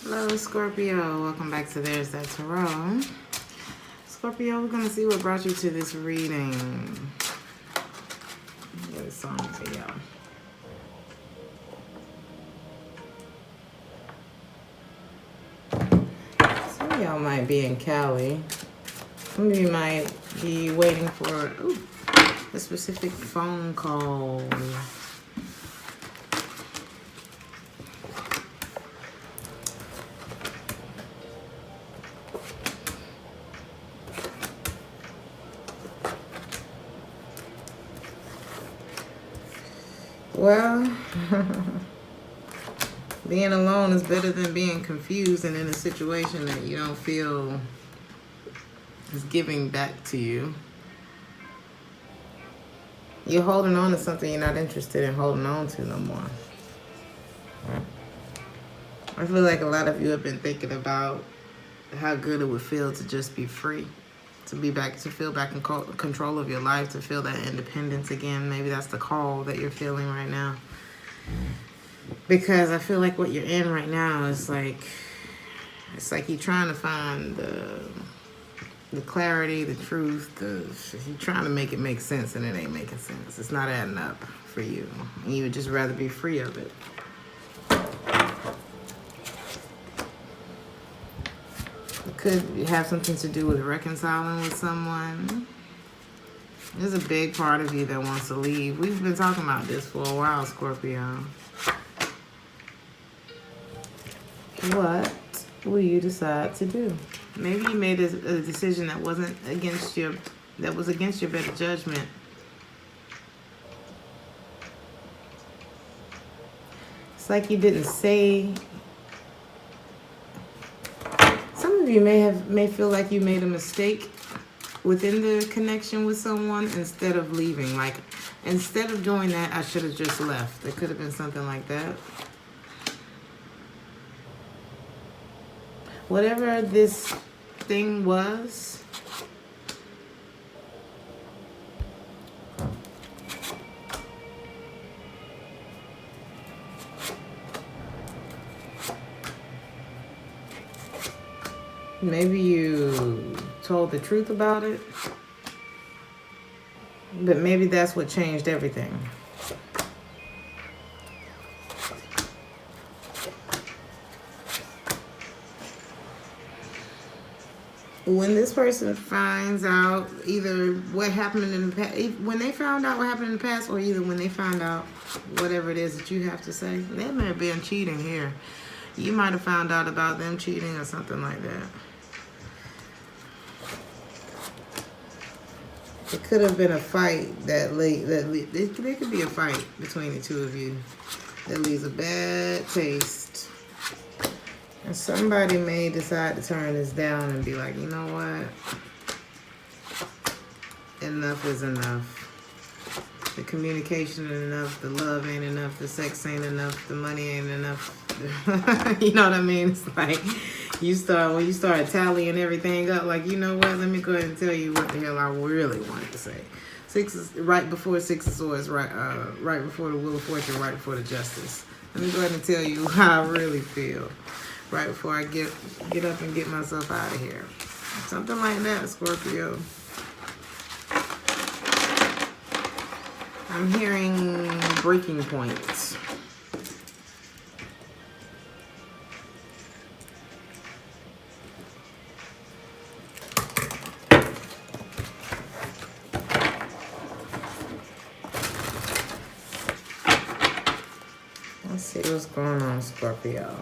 Hello, Scorpio. Welcome back to Theresthattarot. Scorpio, we're going to see what brought you to this reading. Get a song for y'all. Some of y'all might be in Cali. Some of you might be waiting for a specific phone call. Well, being alone is better than being confused and in a situation that you don't feel is giving back to you. You're holding on to something you're not interested in holding on to no more. I feel like a lot of you have been thinking about how good it would feel to just be free. To feel back in control of your life, to feel that independence again. Maybe that's the call that you're feeling right now. Because I feel like what you're in right now is like, it's like you're trying to find the clarity, the truth. You're trying to make it make sense and it ain't making sense. It's not adding up for you. And you would just rather be free of it. Could have something to do with reconciling with someone. There's a big part of you that wants to leave. We've been talking about this for a while, Scorpio. What will you decide to do? Maybe you made a decision that wasn't against your, that was against your better judgment. It's like you didn't say. Some of you may feel like you made a mistake within the connection with someone instead of leaving. Like, instead of doing that, I should have just left. It could have been something like that. Whatever this thing was, maybe you told the truth about it, but maybe that's what changed everything. When this person finds out either what happened in the past, when they found out what happened in the past, or either when they found out whatever it is that you have to say, they may have been cheating here. You might have found out about them cheating or something like that. It could have been a fight there could be a fight between the two of you that leaves a bad taste. And somebody may decide to turn this down and be like, you know what? Enough is enough. The communication ain't enough. The love ain't enough. The sex ain't enough. The money ain't enough. You know what I mean? It's like when you start tallying everything up, like, you know what? Let me go ahead and tell you what the hell I really wanted to say. Right before Six of Swords, right before the Wheel of Fortune, right before the Justice. Let me go ahead and tell you how I really feel. Right before I get up and get myself out of here. Something like that, Scorpio. I'm hearing breaking points. Let's see what's going on, Scorpio.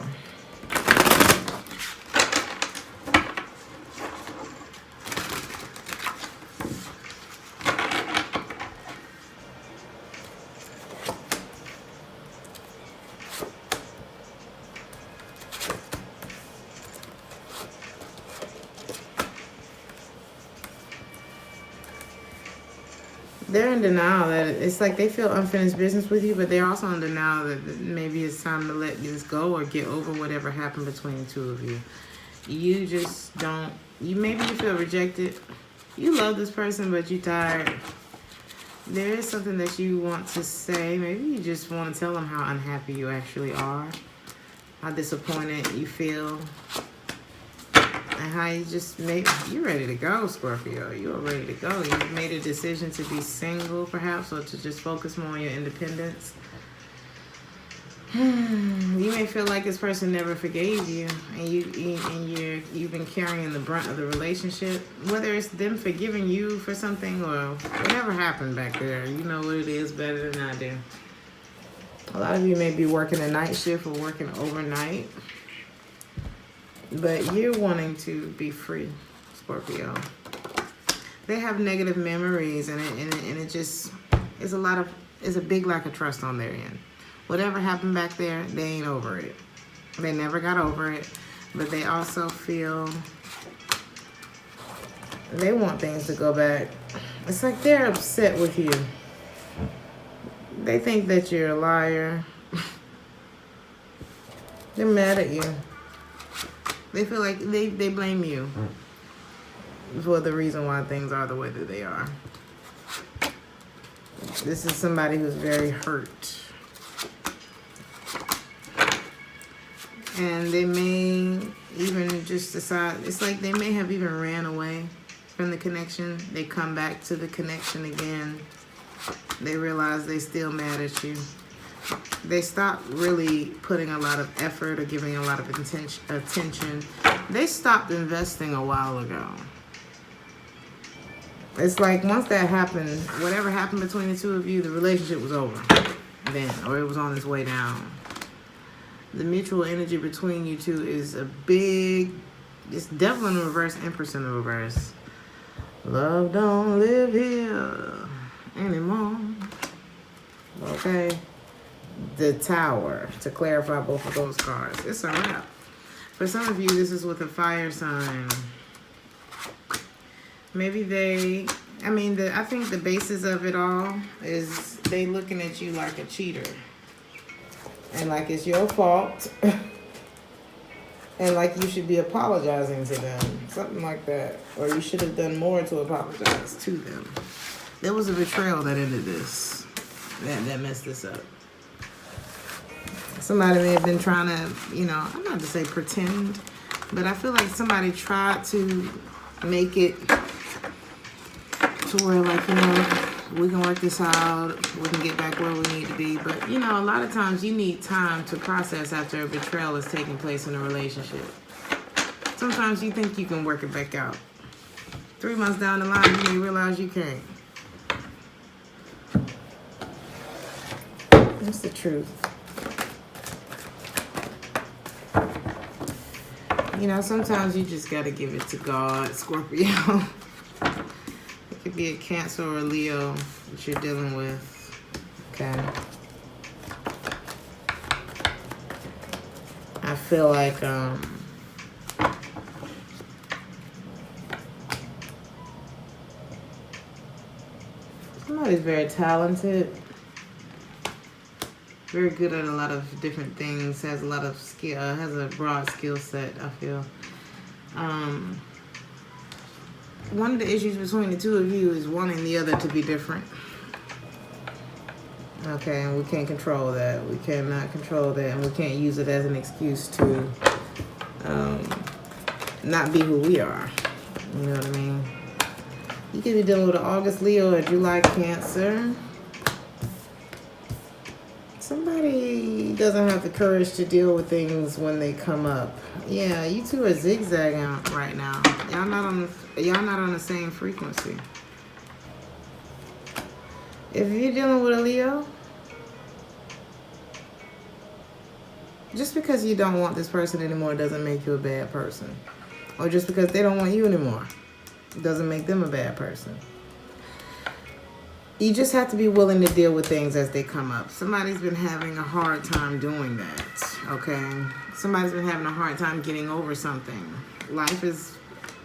They're in denial that it's like they feel unfinished business with you, but they're also in denial that maybe it's time to let this go or get over whatever happened between the two of you. You just don't, maybe you feel rejected. You love this person, but you're tired. There is something that you want to say. Maybe you just want to tell them how unhappy you actually are. how disappointed you feel, and how you just you're ready to go, Scorpio. You are ready to go. You've made a decision to be single, perhaps, or to just focus more on your independence. You may feel like this person never forgave you, and you've been carrying the brunt of the relationship. Whether it's them forgiving you for something or whatever happened back there, you know what it is better than I do. A lot of you may be working a night shift or working overnight, but you're wanting to be free, Scorpio. They have negative memories, and it just is a big lack of trust on their end. Whatever happened back there, they ain't over it. They never got over it, but they also feel they want things to go back. It's like they're upset with you. They think that you're a liar. They're mad at you. They feel like they blame you for the reason why things are the way that they are. This is somebody who's very hurt. And they may even just decide, it's like they may have even ran away from the connection. They come back to the connection again. They realize they still mad at you. They stopped really putting a lot of effort or giving a lot of attention. They stopped investing a while ago. It's like once that happened, whatever happened between the two of you, the relationship was over then, or it was on its way down. The mutual energy between you two is it's devil in the reverse, empress in the reverse. Love don't live here anymore. Okay. The Tower, to clarify both of those cards. It's a wrap. For some of you, this is with a fire sign. Maybe I think the basis of it all is they looking at you like a cheater. And like it's your fault. And like you should be apologizing to them. Something like that. Or you should have done more to apologize to them. There was a betrayal that ended this. That messed this up. Somebody may have been trying to, I'm not to say pretend, but I feel like somebody tried to make it to where, like, we can work this out, we can get back where we need to be. But, a lot of times you need time to process after a betrayal is taking place in a relationship. Sometimes you think you can work it back out. 3 months down the line, you may realize you can't. That's the truth. Sometimes you just got to give it to God, Scorpio. It could be a Cancer or a Leo that you're dealing with. Okay. I feel like somebody's very talented. Very good at a lot of different things, has a lot of skill, has a broad skill set, I feel. One of the issues between the two of you is wanting the other to be different. Okay, and we can't control that. We cannot control that, and we can't use it as an excuse to not be who we are. You know what I mean? You could be dealing with an August Leo or July Cancer. Somebody doesn't have the courage to deal with things when they come up. Yeah, you two are zigzagging right now. Y'all not on the same frequency. If you're dealing with a Leo, just because you don't want this person anymore doesn't make you a bad person. Or just because they don't want you anymore doesn't make them a bad person. You just have to be willing to deal with things as they come up. Somebody's been having a hard time doing that, okay? Somebody's been having a hard time getting over something. Life is,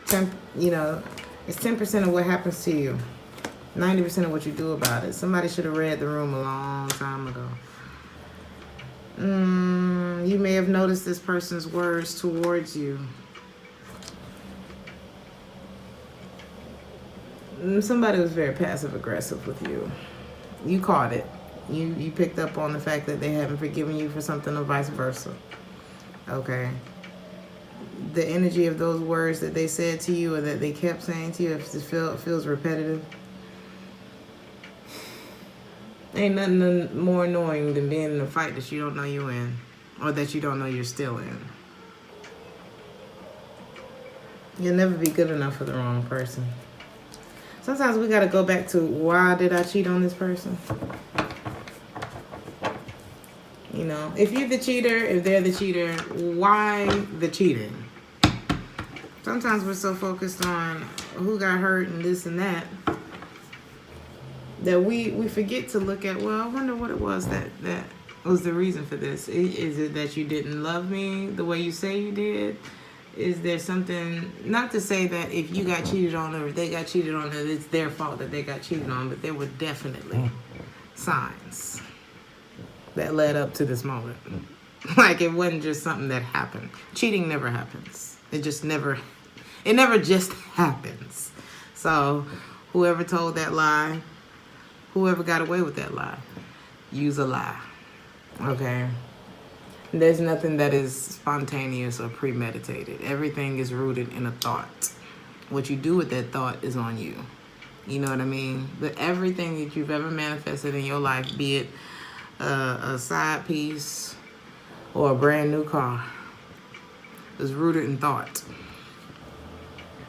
it's 10% of what happens to you. 90% of what you do about it. Somebody should have read the room a long time ago. You may have noticed this person's words towards you. Somebody was very passive-aggressive with you. You caught it. You picked up on the fact that they haven't forgiven you for something or vice versa. Okay. The energy of those words that they said to you or that they kept saying to you, if it feels repetitive, ain't nothing more annoying than being in a fight that you don't know you're in, or that you don't know you're still in. You'll never be good enough for the wrong person. Sometimes we got to go back to, why did I cheat on this person? You know, if you're the cheater, if they're the cheater, why the cheating? Sometimes we're so focused on who got hurt and this and that, that we forget to look at, well, I wonder what it was that was the reason for this. Is it that you didn't love me the way you say you did? Is there something, not to say that if you got cheated on or if they got cheated on, that it's their fault that they got cheated on, but there were definitely signs that led up to this moment. Like, it wasn't just something that happened. Cheating never happens. It never just happens. So whoever told that lie, whoever got away with that lie, use a lie. Okay? There's nothing that is spontaneous or premeditated. Everything is rooted in a thought. What you do with that thought is on you. You know what I mean? But everything that you've ever manifested in your life, be it a side piece or a brand new car, is rooted in thought.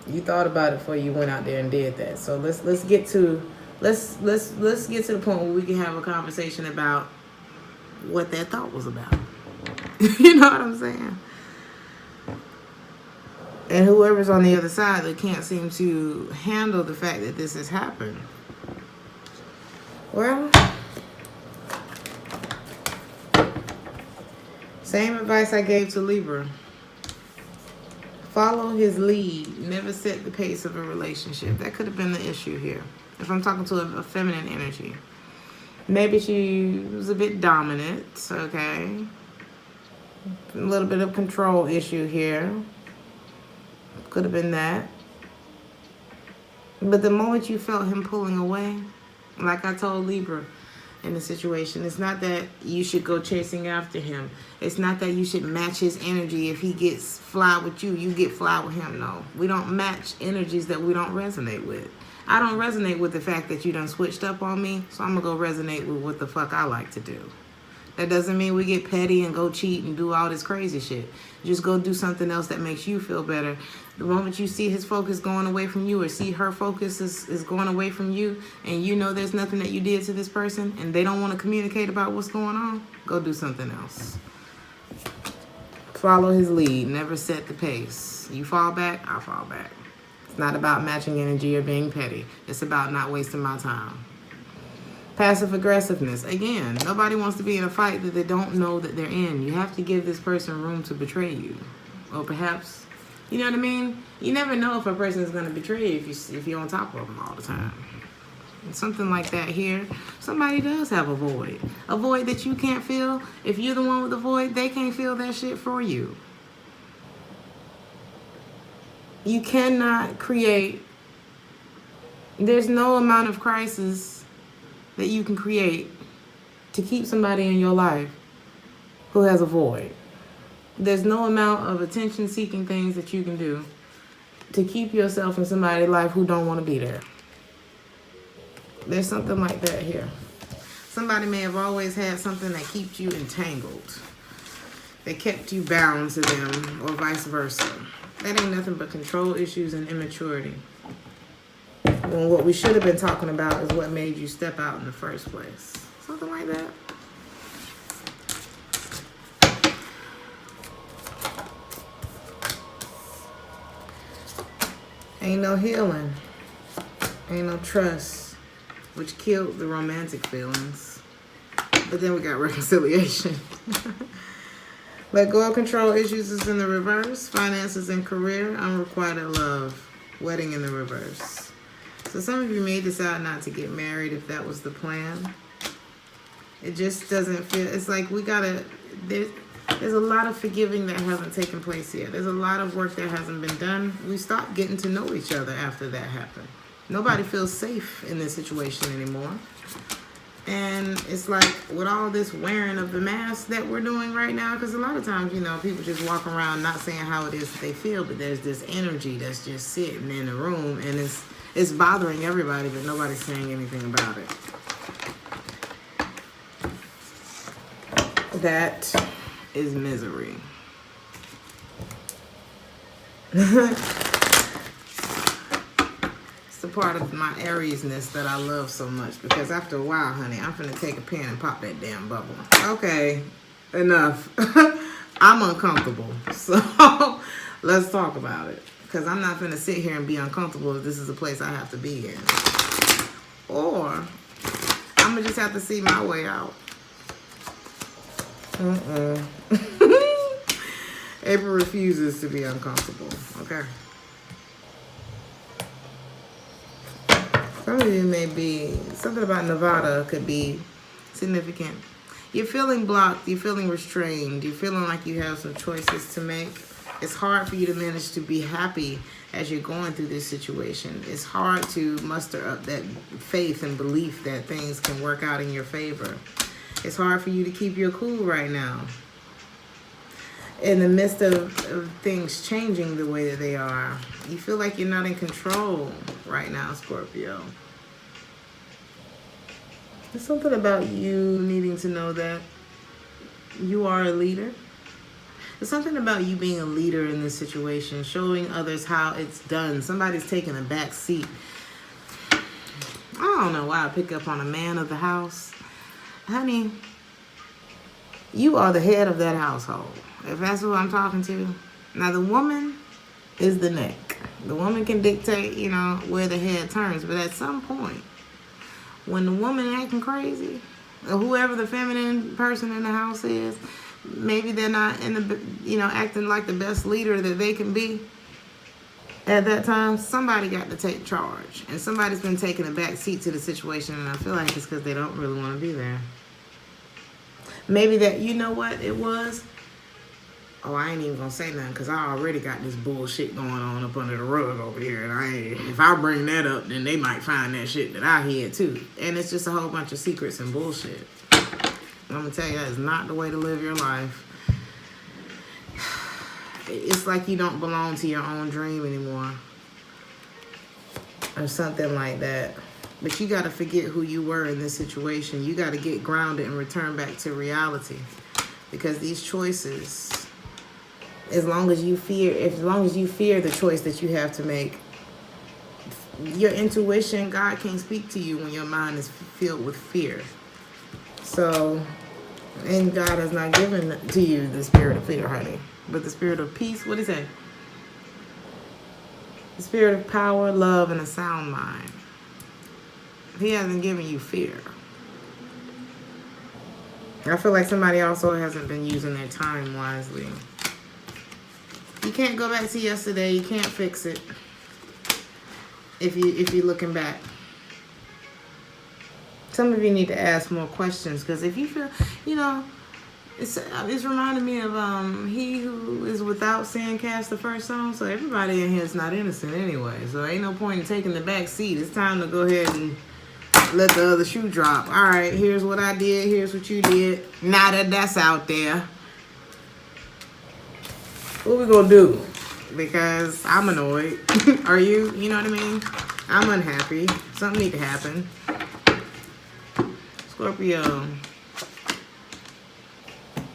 You thought about it before you went out there and did that. So let's get to the point where we can have a conversation about what that thought was about. You know what I'm saying? And whoever's on the other side that can't seem to handle the fact that this has happened, well, same advice I gave to Libra. Follow his lead. Never set the pace of a relationship. That could have been the issue here. If I'm talking to a feminine energy. Maybe she was a bit dominant, okay? A little bit of control issue here. Could have been that. But the moment you felt him pulling away, like I told Libra in the situation, it's not that you should go chasing after him. It's not that you should match his energy. If he gets fly with you, you get fly with him. No, we don't match energies that we don't resonate with. I don't resonate with the fact that you done switched up on me, so I'm gonna go resonate with what the fuck I like to do. That doesn't mean we get petty and go cheat and do all this crazy shit. Just go do something else that makes you feel better. The moment you see his focus going away from you, or see her focus is going away from you, and you know there's nothing that you did to this person, and they don't want to communicate about what's going on, go do something else. Follow his lead. Never set the pace. You fall back, I fall back. It's not about matching energy or being petty. It's about not wasting my time. Passive aggressiveness. Again, nobody wants to be in a fight that they don't know that they're in. You have to give this person room to betray you. Or perhaps, you know what I mean? You never know if a person is going to betray you if you're on top of them all the time. And something like that here. Somebody does have a void. A void that you can't fill. If you're the one with the void, they can't fill that shit for you. You cannot create. There's no amount of crisis that you can create to keep somebody in your life who has a void. There's no amount of attention-seeking things that you can do to keep yourself in somebody's life who don't want to be there. There's something like that here. Somebody may have always had something that keeps you entangled, that kept you bound to them, or vice versa. That ain't nothing but control issues and immaturity. When what we should have been talking about is what made you step out in the first place. Something like that. Ain't no healing. Ain't no trust, which killed the romantic feelings. But then we got reconciliation. Let go of control issues is in the reverse. Finances and career, unrequited love. Wedding in the reverse. So some of you may decide not to get married if that was the plan. It just doesn't feel, it's like we gotta, there's a lot of forgiving that hasn't taken place yet. There's a lot of work that hasn't been done. We stopped getting to know each other after that happened. Nobody feels safe in this situation anymore. And it's like with all this wearing of the mask that we're doing right now, because a lot of times, you know, people just walk around not saying how it is that they feel, but there's this energy that's just sitting in the room, and it's bothering everybody, but nobody's saying anything about it. That is misery. It's the part of my Ariesness that I love so much, because after a while, honey, I'm finna take a pen and pop that damn bubble. Okay, enough. I'm uncomfortable, so let's talk about it, because I'm not finna sit here and be uncomfortable if this is a place I have to be in. Or I'm gonna just have to see my way out. April refuses to be uncomfortable, okay? Some of you may be, something about Nevada could be significant. You're feeling blocked, you're feeling restrained, you're feeling like you have some choices to make. It's hard for you to manage to be happy as you're going through this situation. It's hard to muster up that faith and belief that things can work out in your favor. It's hard for you to keep your cool right now. In the midst of things changing the way that they are, you feel like you're not in control right now, Scorpio. There's something about you needing to know that you are a leader. There's something about you being a leader in this situation, showing others how it's done. Somebody's taking a back seat. I don't know why I pick up on a man of the house. Honey, you are the head of that household, if that's who I'm talking to. Now, the woman is the neck. The woman can dictate, you know, where the head turns. But at some point, when the woman acting crazy, or whoever the feminine person in the house is, maybe they're not in the, you know, acting like the best leader that they can be. At that time, somebody got to take charge. And somebody's been taking a back seat to the situation. And I feel like it's because they don't really want to be there. Maybe that, you know what it was? Oh, I ain't even gonna say nothing because I already got this bullshit going on up under the rug over here. And if I bring that up, then they might find that shit that I had too. And it's just a whole bunch of secrets and bullshit. I'm gonna tell you, that is not the way to live your life. It's like you don't belong to your own dream anymore. Or something like that. But you got to forget who you were in this situation. You got to get grounded and return back to reality. Because these choices, as long as you fear the choice that you have to make, your intuition, God can't speak to you when your mind is filled with fear. So, and God has not given to you the spirit of fear, honey, but the spirit of peace. What did he say? The spirit of power, love, and a sound mind. He hasn't given you fear. I feel like somebody also hasn't been using their time wisely. You can't go back to yesterday. You can't fix it. If you're looking back. Some of you need to ask more questions, because if you feel, you know, it's reminding me of he who is without sin cast the first stone. So everybody in here is not innocent anyway. So ain't no point in taking the back seat. It's time to go ahead and let the other shoe drop. All right, here's what I did. Here's what you did. Now that that's out there, what we gonna do? Because I'm annoyed. Are you? You know what I mean? I'm unhappy. Something need to happen. Scorpio,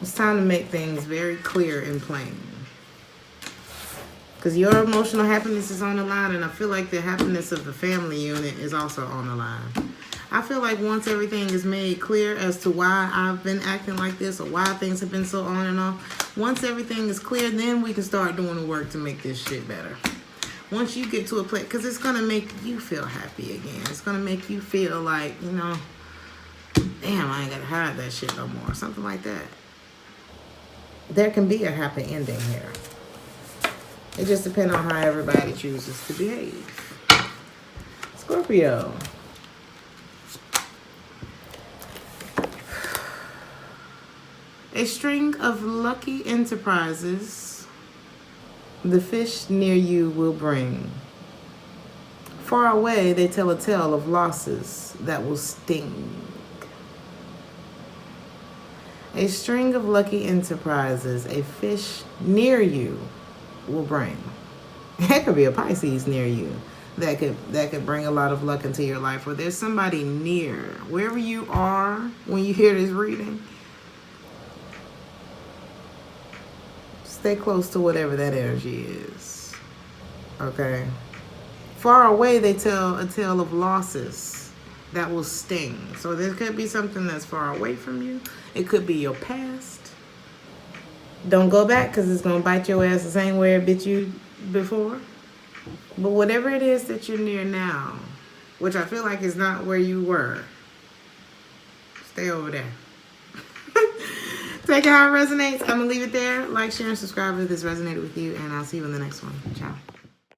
it's time to make things very clear and plain. Because your emotional happiness is on the line, and I feel like the happiness of the family unit is also on the line. I feel like once everything is made clear as to why I've been acting like this or why things have been so on and off, once everything is clear, then we can start doing the work to make this shit better. Once you get to a place, because it's going to make you feel happy again. It's going to make you feel like, you know, damn, I ain't got to hide that shit no more. Something like that. There can be a happy ending here. It just depends on how everybody chooses to behave. Scorpio. A string of lucky enterprises the fish near you will bring. Far away, they tell a tale of losses that will sting. A string of lucky enterprises a fish near you will bring. That could be a Pisces near you. That could bring a lot of luck into your life. Or there's somebody near. Wherever you are when you hear this reading, stay close to whatever that energy is. Okay? Far away, they tell a tale of losses that will sting. So there could be something that's far away from you. It could be your past. Don't go back because it's going to bite your ass the same way it bit you before. But whatever it is that you're near now, which I feel like is not where you were, stay over there. Take it how it resonates. I'm going to leave it there. Like, share, and subscribe if this resonated with you. And I'll see you in the next one. Ciao.